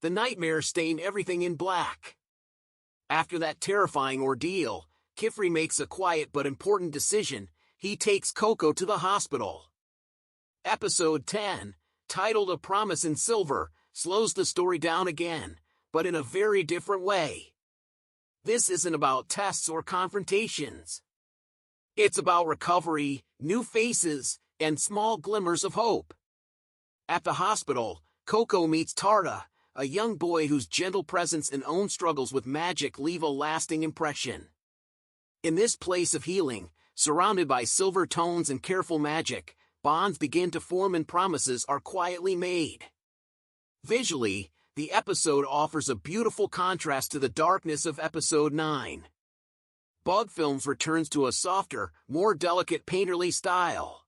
The nightmare stained everything in black. After that terrifying ordeal, Qifrey makes a quiet but important decision. He takes Coco to the hospital. Episode 10, titled A Promise in Silver, slows the story down again, but in a very different way. This isn't about tests or confrontations. It's about recovery, new faces, and small glimmers of hope. At the hospital, Coco meets Tartah, a young boy whose gentle presence and own struggles with magic leave a lasting impression. In this place of healing, surrounded by silver tones and careful magic, bonds begin to form and promises are quietly made. Visually, the episode offers a beautiful contrast to the darkness of Episode 9. Bug Films returns to a softer, more delicate painterly style.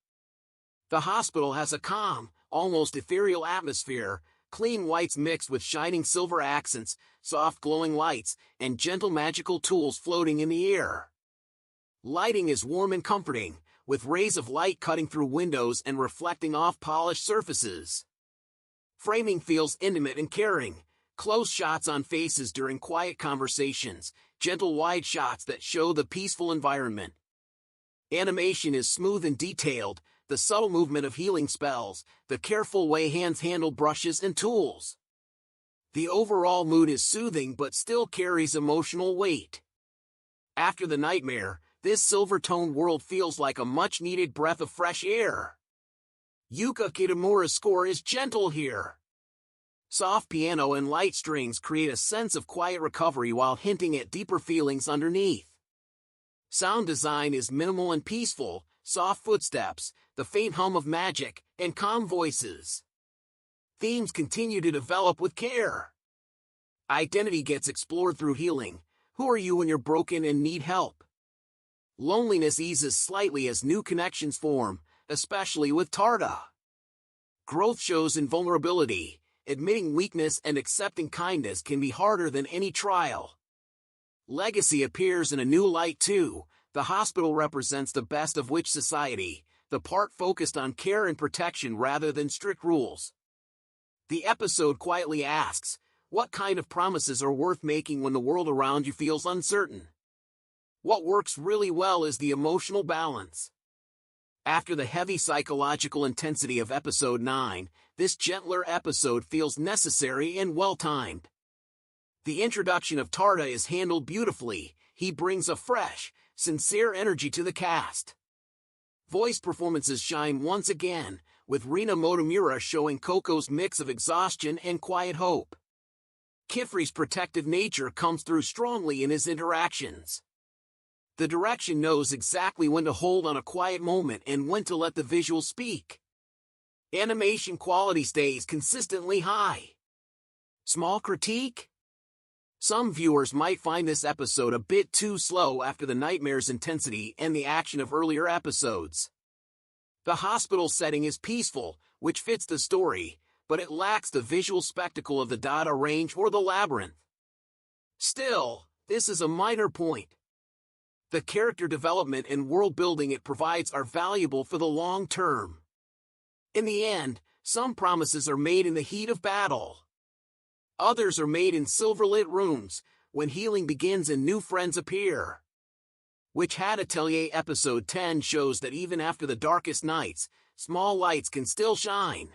The hospital has a calm, almost ethereal atmosphere, clean whites mixed with shining silver accents, soft glowing lights, and gentle magical tools floating in the air. Lighting is warm and comforting, with rays of light cutting through windows and reflecting off polished surfaces. Framing feels intimate and caring, close shots on faces during quiet conversations, gentle wide shots that show the peaceful environment. Animation is smooth and detailed, the subtle movement of healing spells, the careful way hands handle brushes and tools. The overall mood is soothing but still carries emotional weight. After the nightmare, this silver-toned world feels like a much-needed breath of fresh air. Yuka Kitamura's score is gentle here. Soft piano and light strings create a sense of quiet recovery while hinting at deeper feelings underneath. Sound design is minimal and peaceful, soft footsteps, the faint hum of magic, and calm voices. Themes continue to develop with care. Identity gets explored through healing. Who are you when you're broken and need help? Loneliness eases slightly as new connections form, especially with Tartah. Growth shows in vulnerability. Admitting weakness and accepting kindness can be harder than any trial. Legacy appears in a new light too. The hospital represents the best of which society, the part focused on care and protection rather than strict rules. The episode quietly asks, what kind of promises are worth making when the world around you feels uncertain? What works really well is the emotional balance. After the heavy psychological intensity of Episode 9, this gentler episode feels necessary and well-timed. The introduction of Tartah is handled beautifully. He brings a fresh, sincere energy to the cast. Voice performances shine once again, with Rina Motomura showing Coco's mix of exhaustion and quiet hope. Qifrey's protective nature comes through strongly in his interactions. The direction knows exactly when to hold on a quiet moment and when to let the visual speak. Animation quality stays consistently high. Small critique? Some viewers might find this episode a bit too slow after the nightmare's intensity and the action of earlier episodes. The hospital setting is peaceful, which fits the story, but it lacks the visual spectacle of the Dada range or the labyrinth. Still, this is a minor point. The character development and world building it provides are valuable for the long term. In the end, some promises are made in the heat of battle. Others are made in silver-lit rooms, when healing begins and new friends appear. Which had Atelier Episode 10 shows that even after the darkest nights, small lights can still shine.